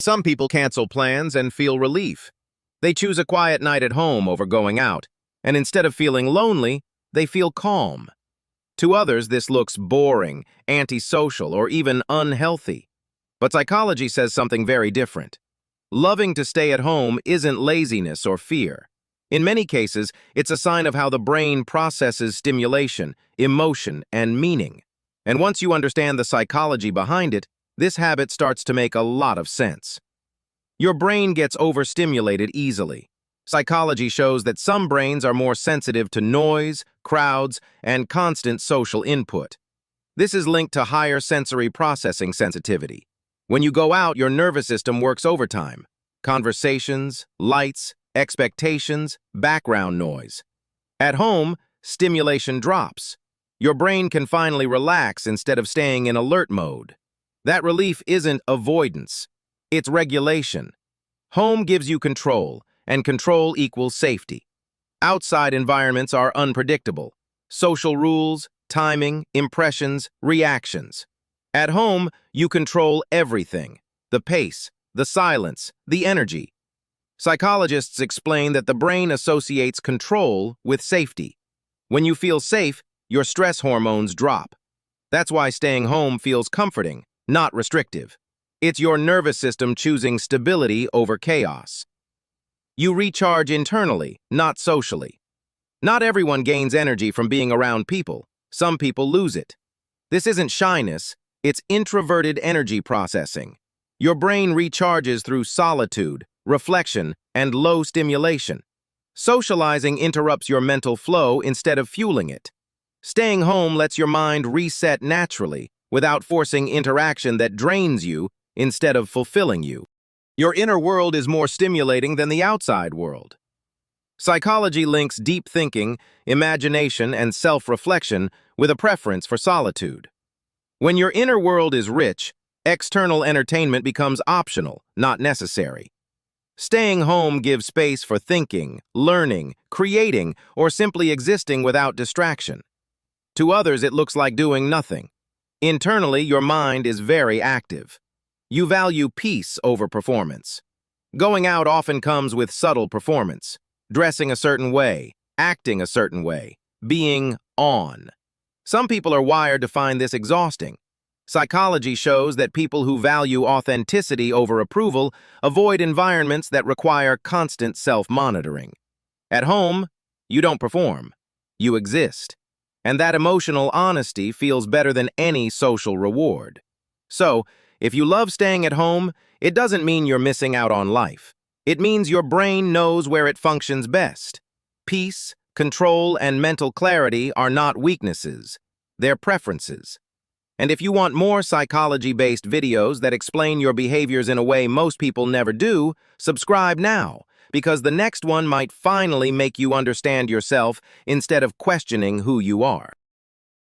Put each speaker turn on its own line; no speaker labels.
Some people cancel plans and feel relief. They choose a quiet night at home over going out, and instead of feeling lonely, they feel calm. To others, this looks boring, antisocial, or even unhealthy. But psychology says something very different. Loving to stay at home isn't laziness or fear. In many cases, it's a sign of how the brain processes stimulation, emotion, and meaning. And once you understand the psychology behind it, this habit starts to make a lot of sense. Your brain gets overstimulated easily. Psychology shows that some brains are more sensitive to noise, crowds, and constant social input. This is linked to higher sensory processing sensitivity. When you go out, your nervous system works overtime. Conversations, lights, expectations, background noise. At home, stimulation drops. Your brain can finally relax instead of staying in alert mode. That relief isn't avoidance, it's regulation. Home gives you control, and control equals safety. Outside environments are unpredictable. Social rules, timing, impressions, reactions. At home, you control everything: the pace, the silence, the energy. Psychologists explain that the brain associates control with safety. When you feel safe, your stress hormones drop. That's why staying home feels comforting, not restrictive. It's your nervous system choosing stability over chaos. You recharge internally, not socially. Not everyone gains energy from being around people. Some people lose it. This isn't shyness, it's introverted energy processing. Your brain recharges through solitude, reflection, and low stimulation. Socializing interrupts your mental flow instead of fueling it. Staying home lets your mind reset naturally, without forcing interaction that drains you instead of fulfilling you. Your inner world is more stimulating than the outside world. Psychology links deep thinking, imagination, and self-reflection with a preference for solitude. When your inner world is rich, external entertainment becomes optional, not necessary. Staying home gives space for thinking, learning, creating, or simply existing without distraction. To others, it looks like doing nothing. Internally, your mind is very active. You value peace over performance. Going out often comes with subtle performance, dressing a certain way, acting a certain way, being on. Some people are wired to find this exhausting. Psychology shows that people who value authenticity over approval avoid environments that require constant self-monitoring. At home, you don't perform, you exist. And that emotional honesty feels better than any social reward. So, if you love staying at home, it doesn't mean you're missing out on life. It means your brain knows where it functions best. Peace, control, and mental clarity are not weaknesses. They're preferences. And if you want more psychology-based videos that explain your behaviors in a way most people never do, subscribe now, because the next one might finally make you understand yourself instead of questioning who you are.